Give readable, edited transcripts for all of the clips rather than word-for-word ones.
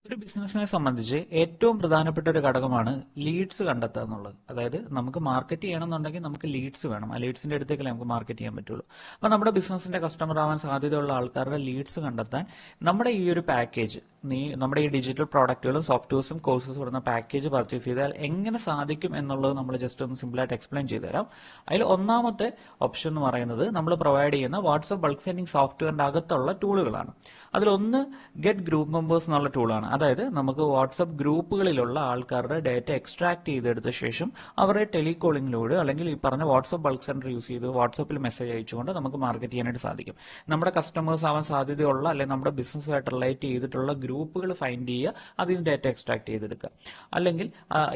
ഒരു ബിസിനസിനെ സംബന്ധിച്ച് ഏറ്റവും പ്രധാനപ്പെട്ട ഒരു ഘടകമാണ് ലീഡ്സ് കണ്ടെത്തുക എന്നുള്ളത്. അതായത് നമുക്ക് മാർക്കറ്റ് ചെയ്യണമെന്നുണ്ടെങ്കിൽ നമുക്ക് ലീഡ്സ് വേണം. ആ ലീഡ്സിന്റെ അടുത്തേക്കല്ലേ നമുക്ക് മാർക്കറ്റ് ചെയ്യാൻ പറ്റുള്ളൂ. അപ്പൊ നമ്മുടെ ബിസിനസിന്റെ കസ്റ്റമർ ആവാൻ സാധ്യതയുള്ള ആൾക്കാരുടെ ലീഡ്സ് കണ്ടെത്താൻ നമ്മുടെ ഈ ഒരു പാക്കേജ്, നമ്മുടെ ഈ ഡിജിറ്റൽ പ്രോഡക്റ്റുകളും സോഫ്റ്റ്വെയർസും കോഴ്സസും വരുന്ന പാക്കേജ് പർച്ചേസ് ചെയ്താൽ എങ്ങനെ സാധിക്കും എന്നുള്ളത് നമ്മൾ ജസ്റ്റ് ഒന്ന് സിമ്പിളായിട്ട് എക്സ്പ്ലെയിൻ ചെയ്തു തരാം. അതിൽ ഒന്നാമത്തെ ഓപ്ഷൻ എന്ന് പറയുന്നത് നമ്മൾ പ്രൊവൈഡ് ചെയ്യുന്ന വാട്സ്ആപ്പ് ബൾക്ക് സെൻഡിംഗ് സോഫ്റ്റ്വെയറിന്റെ അകത്തുള്ള ടൂളുകളാണ്. അതിലൊന്ന് ഗെറ്റ് ഗ്രൂപ്പ് മെമ്പേഴ്സ് എന്നുള്ള ടൂളാണ്. അതായത് നമുക്ക് വാട്സ്ആപ്പ് ഗ്രൂപ്പുകളിലുള്ള ആൾക്കാരുടെ ഡേറ്റ എക്സ്ട്രാക്ട് ചെയ്തെടുത്ത ശേഷം അവരെ ടെലികോളിംഗിലൂടെ അല്ലെങ്കിൽ ഈ പറഞ്ഞ വാട്സ്ആപ്പ് ബൾക്ക് സെന്റർ യൂസ് ചെയ്ത് വാട്സ്ആപ്പിൽ മെസ്സേജ് അയച്ചുകൊണ്ട് നമുക്ക് മാർക്കറ്റ് ചെയ്യാനായിട്ട് സാധിക്കും. നമ്മുടെ കസ്റ്റമേഴ്സ് ആവാൻ സാധ്യതയുള്ള അല്ലെങ്കിൽ നമ്മുടെ ബിസിനസ്സുമായിട്ട് റിലേറ്റ് ചെയ്തിട്ടുള്ള ഗ്രൂപ്പുകൾ ഫൈൻഡ് ചെയ്യുക, അതിന് ഡേറ്റ എക്സ്ട്രാക്ട് ചെയ്തെടുക്കുക. അല്ലെങ്കിൽ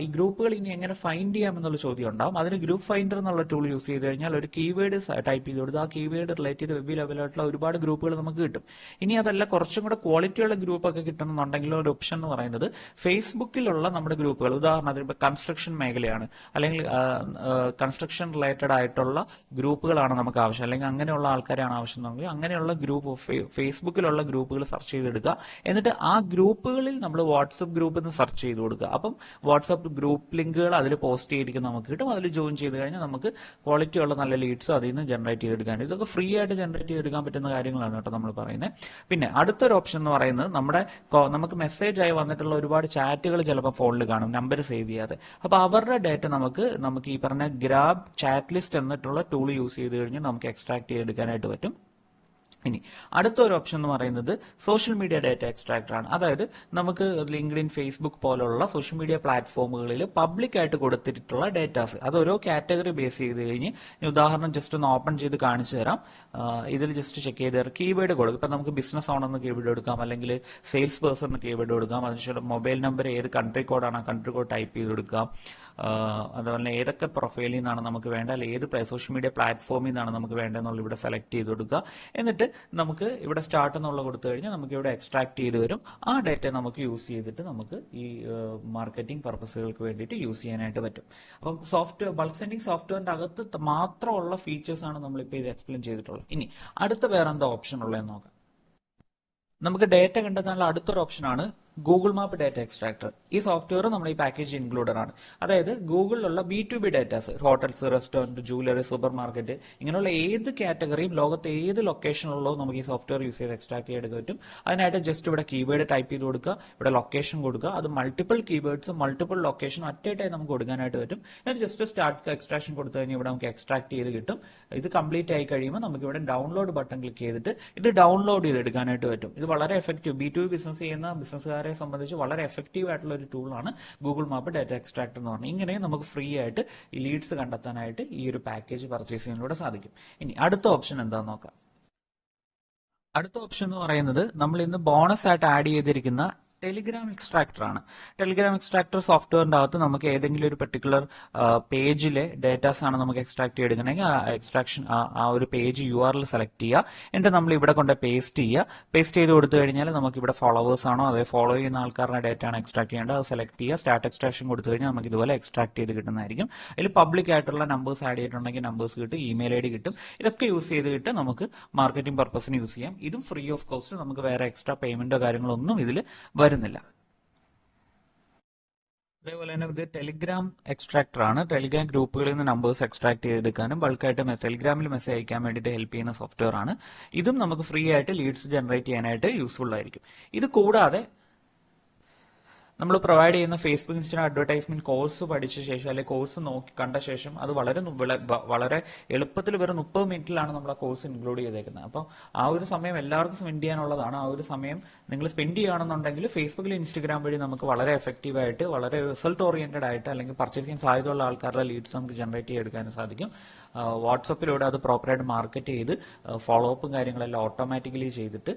ഈ ഗ്രൂപ്പുകൾ ഇനി എങ്ങനെ ഫൈൻഡ് ചെയ്യാം എന്നുള്ള ചോദ്യം ഉണ്ടാവും. അതിന് ഗ്രൂപ്പ് ഫൈൻഡർ എന്നുള്ള ടൂൾ യൂസ് ചെയ്ത് കഴിഞ്ഞാൽ ഒരു കീവേഡ് ടൈപ്പ് ചെയ്ത് കൊടുത്ത് ആ കീവേഡ് റിലേറ്റ് ചെയ്ത് വെബ് ലെവലായിട്ടുള്ള ഒരുപാട് ഗ്രൂപ്പുകൾ നമുക്ക് കിട്ടും. ഇനി അതല്ല കുറച്ചും കൂടെ ക്വാളിറ്റിയുള്ള ഗ്രൂപ്പ് ഒക്കെ കിട്ടണമെന്നുണ്ടെങ്കിൽ ഒരു ഓപ്ഷൻ എന്ന് പറയുന്നത് ഫേസ്ബുക്കിലുള്ള നമ്മുടെ ഗ്രൂപ്പുകൾ, ഉദാഹരണത്തിന് ഇപ്പൊ കൺസ്ട്രക്ഷൻ മേഖലയാണ് അല്ലെങ്കിൽ കൺസ്ട്രക്ഷൻ റിലേറ്റഡ് ആയിട്ടുള്ള ഗ്രൂപ്പുകളാണ് നമുക്ക് ആവശ്യം, അല്ലെങ്കിൽ അങ്ങനെയുള്ള ആൾക്കാരാണ് ആവശ്യം എന്നുണ്ടെങ്കിൽ അങ്ങനെയുള്ള ഗ്രൂപ്പ് ഫേസ്ബുക്കിലുള്ള ഗ്രൂപ്പുകൾ സെർച്ച് ചെയ്തെടുക്കുക. എന്നിട്ട് ആ ഗ്രൂപ്പുകളിൽ നമ്മൾ വാട്സ്ആപ്പ് ഗ്രൂപ്പ് എന്ന് സെർച്ച് ചെയ്ത് കൊടുക്കുക. അപ്പം വാട്സ്ആപ്പ് ഗ്രൂപ്പ് ലിങ്കുകൾ അതിൽ പോസ്റ്റ് ചെയ്തിരിക്കുന്ന നമുക്ക് കിട്ടും. അതിൽ ജോയിൻ ചെയ്ത് കഴിഞ്ഞാൽ നമുക്ക് ക്വാളിറ്റി ഉള്ള നല്ല ലീഡ്സ് അതിൽ നിന്ന് ജനറേറ്റ് ചെയ്തെടുക്കാൻ, ഇതൊക്കെ ഫ്രീ ആയിട്ട് ജനറേറ്റ് ചെയ്തെടുക്കാൻ പറ്റുന്ന കാര്യങ്ങളാണ് കേട്ടോ നമ്മൾ പറയുന്നത്. പിന്നെ അടുത്തൊരു ഓപ്ഷൻ എന്ന് പറയുന്നത് നമുക്ക് മെസ്സേജ് ആയി വന്നിട്ടുള്ള ഒരുപാട് ചാറ്റുകൾ ചിലപ്പോൾ ഫോണിൽ കാണും, നമ്പർ സേവ് ചെയ്യാതെ. അപ്പൊ അവരുടെ ഡേറ്റ നമുക്ക് ഈ പറഞ്ഞ ഗ്രാബ് ചാറ്റ് ലിസ്റ്റ് എന്നിട്ടുള്ള ടൂൾ യൂസ് ചെയ്ത് കഴിഞ്ഞാൽ നമുക്ക് എക്സ്ട്രാക്ട് ചെയ്തെടുക്കാനായിട്ട് പറ്റും. ഇനി അടുത്തൊരു ഓപ്ഷൻ എന്ന് പറയുന്നത് സോഷ്യൽ മീഡിയ ഡേറ്റ എക്സ്ട്രാക്ടർ ആണ്. അതായത് നമുക്ക് ലിങ്ക്ഡിൻ, ഫേസ്ബുക്ക് പോലുള്ള സോഷ്യൽ മീഡിയ പ്ലാറ്റ്ഫോമുകളിൽ പബ്ലിക് ആയിട്ട് കൊടുത്തിട്ടുള്ള ഡേറ്റാസ് അത് ഓരോ കാറ്റഗറി ബേസ് ചെയ്ത് കഴിഞ്ഞ്, ഉദാഹരണം ജസ്റ്റ് ഒന്ന് ഓപ്പൺ ചെയ്ത് കാണിച്ചു തരാം. ഇതിൽ ജസ്റ്റ് ചെക്ക് ചെയ്ത് കീവേഡ് കൊടുക്കും. ഇപ്പൊ നമുക്ക് ബിസിനസ് ഓണെന്ന് കീവേഡ് കൊടുക്കാം, അല്ലെങ്കിൽ സെയിൽസ് പേഴ്സൺ കീവേഡ് കൊടുക്കാം. അതിനുശേഷം മൊബൈൽ നമ്പർ ഏത് കൺട്രി കോഡാണ് ആ കൺട്രി കോഡ് ടൈപ്പ് ചെയ്ത് കൊടുക്കാം. അതുപോലെ ഏതൊക്കെ പ്രൊഫൈലിൽ നിന്നാണ് നമുക്ക് വേണ്ട, അല്ലെങ്കിൽ ഏത് സോഷ്യൽ മീഡിയ പ്ലാറ്റ്ഫോമിൽ നിന്നാണ് നമുക്ക് വേണ്ടതെന്നുള്ള ഇവിടെ സെലക്ട് ചെയ്ത് കൊടുക്കുക. എന്നിട്ട് നമുക്ക് ഇവിടെ സ്റ്റാർട്ട് എന്നുള്ള കൊടുത്തു കഴിഞ്ഞാൽ നമുക്ക് ഇവിടെ എക്സ്ട്രാക്ട് ചെയ്ത് വരും. ആ ഡേറ്റ നമുക്ക് യൂസ് ചെയ്തിട്ട് നമുക്ക് ഈ മാർക്കറ്റിംഗ് പർപ്പസുകൾക്ക് വേണ്ടിയിട്ട് യൂസ് ചെയ്യാനായിട്ട് പറ്റും. അപ്പം ബൾക്ക് സെൻഡിംഗ് സോഫ്റ്റ്വെയറിന്റെ അകത്ത് മാത്രമുള്ള ഫീച്ചേഴ്സ് ആണ് നമ്മളിപ്പോൾ ഇത് എക്സ്പ്ലെയിൻ ചെയ്തിട്ടുള്ളത്. ഇനി അടുത്ത വേറെന്താ ഓപ്ഷൻ ഉള്ളതെന്ന് നോക്കാം. നമുക്ക് ഡേറ്റ കണ്ടെത്താനുള്ള അടുത്തൊരു ഓപ്ഷനാണ് ഗൂഗിൾ മാപ്പ് ഡേറ്റ എക്സ്ട്രാക്ടർ. ഈ സോഫ്റ്റ്വെയർ നമ്മുടെ ഈ പാക്കേജ് ഇൻക്ലൂഡഡ് ആണ്. അതായത് ഗൂഗിളിലുള്ള B2B datas, hotels, restaurant, jewellery, super market, ഇങ്ങനെയുള്ള ഏത് കാറ്റഗറിയും ലോകത്തെ ഏത് ലൊക്കേഷനിലുള്ളോ നമുക്ക് ഈ സോഫ്റ്റ്വെയർ യൂസ് ചെയ്ത് എക്സ്ട്രാക്ട് ചെയ്തെടുക്കാൻ പറ്റും. അതിനായിട്ട് ജസ്റ്റ് ഇവിടെ കീവേഡ് ടൈപ്പ് ചെയ്ത് കൊടുക്കുക, ഇവിടെ ലൊക്കേഷൻ കൊടുക്കുക. അത് മൾട്ടിപ്പിൾ കീവേഡ്സും മൾട്ടിപ്പിൾ ലൊക്കേഷനും അറ്റായിട്ട് നമുക്ക് കൊടുക്കാനായിട്ട് പറ്റും. എന്നിട്ട് ജസ്റ്റ് സ്റ്റാർട്ട് എക്സ്ട്രാക്ഷൻ കൊടുത്തു കഴിഞ്ഞാൽ ഇവിടെ നമുക്ക് എക്സ്ട്രാക്ട് ചെയ്ത് കിട്ടും. ഇത് കംപ്ലീറ്റ് ആയി കഴിയുമ്പോൾ നമുക്ക് ഇവിടെ ഡൗൺലോഡ് ബട്ടൺ ക്ലിക്ക് ചെയ്തിട്ട് ഇത് ഡൗൺലോഡ് ചെയ്തെടുക്കാനായിട്ട് പറ്റും. ഇത് വളരെ എഫക്റ്റീവ്, B2B ബിസിനസ് ചെയ്യുന്ന ബിസിനസ്സുകാരെ സംബന്ധിച്ച് വളരെ എഫക്റ്റീവ് ആയിട്ടുള്ള ഒരു ടൂളാണ് ഗൂഗിൾ മാപ്പ് ഡേറ്റ എക്സ്ട്രാക്ടർ എന്ന് പറഞ്ഞാൽ. ഇങ്ങനെ നമുക്ക് ഫ്രീ ആയിട്ട് ഈ ലീഡ്സ് കണ്ടെത്താനായിട്ട് ഈ ഒരു പാക്കേജ് പർച്ചേസ് ചെയ്യുന്നതിലൂടെ സാധിക്കും. ഇനി അടുത്ത ഓപ്ഷൻ എന്താന്ന് നോക്കാം. അടുത്ത ഓപ്ഷൻ എന്ന് പറയുന്നത് നമ്മൾ ഇന്ന് ബോണസ് ആയിട്ട് ആഡ് ചെയ്തിരിക്കുന്ന ടെലിഗ്രാം എക്സ്ട്രാക്ടർ ആണ്. ടെലിഗ്രാം എക്സ്ട്രാക്ടർ സോഫ്റ്റ്വെയറിന്റെ അകത്ത് നമുക്ക് ഏതെങ്കിലും ഒരു പെർട്ടിക്കുലർ പേജിലെ ഡേറ്റാസ് ആണ് നമുക്ക് എക്സ്ട്രാക്ട് ചെയ്തെടുക്കണമെങ്കിൽ ആ ഒരു പേജ് URL സെലക്ട് ചെയ്യുക. എന്നിട്ട് നമ്മൾ ഇവിടെ കൊണ്ട് പേസ്റ്റ് ചെയ്യുക. പേസ്റ്റ് ചെയ്ത് കൊടുത്തു കഴിഞ്ഞാൽ നമുക്ക് ഇവിടെ ഫോളോവേഴ്സ് ആണോ അതേ ഫോളോ ചെയ്യുന്ന ആൾക്കാരുടെ ഡേറ്റ ആണ് എക്സ്ട്രാക്ട് ചെയ്യേണ്ടത്. അത് സെലക്ട് ചെയ്യുക. സ്റ്റാർട്ട് എക്സ്ട്രാക്ഷൻ കൊടുത്തു കഴിഞ്ഞാൽ നമുക്ക് ഇതുപോലെ എക്സ്ട്രാക്ട് ചെയ്ത് കിട്ടുന്നതായിരിക്കും. അതിൽ പബ്ലിക് ആയിട്ടുള്ള നമ്പേഴ്സ് ആഡ് ചെയ്തിട്ടുണ്ടെങ്കിൽ നമ്പേഴ്സ് കിട്ടും, ഇമെയിൽ ID കിട്ടും. ഇതൊക്കെ യൂസ് ചെയ്തിട്ട് നമുക്ക് മാർക്കറ്റിംഗ് പർപ്പസിന് യൂസ് ചെയ്യാം. ഇതും ഫ്രീ ഓഫ് കോസ്റ്റ്, നമുക്ക് വേറെ എക്സ്ട്രാ പേയ്മെന്റോ കാര്യങ്ങളൊന്നും ഇതിൽ വരുന്നില്ല. അതേപോലെ തന്നെ ഇത് ടെലിഗ്രാം എക്സ്ട്രാക്ടർ ആണ്. ടെലിഗ്രാം ഗ്രൂപ്പുകളിൽ നിന്ന് നമ്പേഴ്സ് എക്സ്ട്രാക്ട് ചെയ്തെടുക്കാനും ബൾക്കായിട്ട് ടെലിഗ്രാമിൽ മെസ്സേജ് അയക്കാൻ വേണ്ടിയിട്ട് ഹെൽപ്പ് ചെയ്യുന്ന സോഫ്റ്റ്വെയർ ആണ്. ഇതും നമുക്ക് ഫ്രീ ആയിട്ട് ലീഡ്സ് ജനറേറ്റ് ചെയ്യാനായിട്ട് യൂസ്ഫുൾ ആയിരിക്കും. ഇത് കൂടാതെ നമ്മൾ പ്രൊവൈഡ് ചെയ്യുന്ന ഫേസ്ബുക്ക്, ഇൻസ്റ്റാഗ്രാം അഡ്വർടൈസ്മെന്റ് കോഴ്സ് പഠിച്ച ശേഷം അല്ലെങ്കിൽ കോഴ്സ് കണ്ട ശേഷം അത് വളരെ എളുപ്പത്തിൽ വെറും 30 മിനിറ്റിലാണ് നമ്മൾ ആ കോഴ്സ് ഇൻക്ലൂഡ് ചെയ്തേക്കുന്നത്. അപ്പം ആ ഒരു സമയം എല്ലാവർക്കും സ്പെൻഡ് ചെയ്യാനുള്ളതാണ്. ആ ഒരു സമയം നിങ്ങൾ സ്പെൻഡ് ചെയ്യുകയാണെന്നുണ്ടെങ്കിൽ ഫേസ്ബുക്കിൽ, ഇൻസ്റ്റാഗ്രാം വഴി നമുക്ക് വളരെ എഫക്റ്റീവ് ആയിട്ട് വളരെ റിസൾട്ട് ഓറിയന്റഡ് ആയിട്ട് അല്ലെങ്കിൽ പർച്ചേസ് ചെയ്യാൻ സാധ്യതയുള്ള ആൾക്കാരുടെ ലീഡ്സ് നമുക്ക് ജനറേറ്റ് ചെയ്തെടുക്കാനും സാധിക്കും. വാട്സപ്പിലൂടെ അത് പ്രോപ്പറായിട്ട് മാർക്കറ്റ് ചെയ്ത് ഫോളോ അപ്പും കാര്യങ്ങളെല്ലാം ഓട്ടോമാറ്റിക്കലി ചെയ്തിട്ട്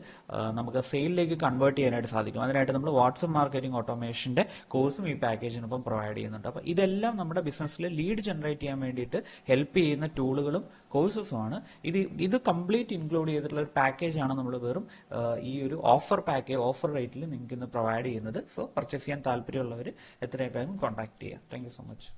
നമുക്ക് സെയിലിലേക്ക് കൺവേർട്ട് ചെയ്യാനായിട്ട് സാധിക്കും. അതിനായിട്ട് നമ്മൾ വാട്സപ്പ് മാർക്കറ്റിംഗ് ഓട്ടോമേഷന്റെ കോഴ്സും ഈ പാക്കേജിനൊപ്പം പ്രൊവൈഡ് ചെയ്യുന്നുണ്ട്. അപ്പോൾ ഇതെല്ലാം നമ്മുടെ ബിസിനസ്സിൽ ലീഡ് ജനറേറ്റ് ചെയ്യാൻ വേണ്ടിയിട്ട് ഹെൽപ്പ് ചെയ്യുന്ന ടൂളുകളും കോഴ്സസും ആണ്. ഇത് കംപ്ലീറ്റ് ഇൻക്ലൂഡ് ചെയ്തിട്ടുള്ള ഒരു പാക്കേജാണ് നമ്മൾ വെറും ഈ ഒരു ഓഫർ റേറ്റിൽ നിങ്ങൾക്ക് ഇന്ന് പ്രൊവൈഡ് ചെയ്യുന്നത്. സോ പർച്ചേസ് ചെയ്യാൻ താല്പര്യമുള്ളവർ എത്രയും വേഗം കോൺടാക്ട് ചെയ്യാം. Thank you so much.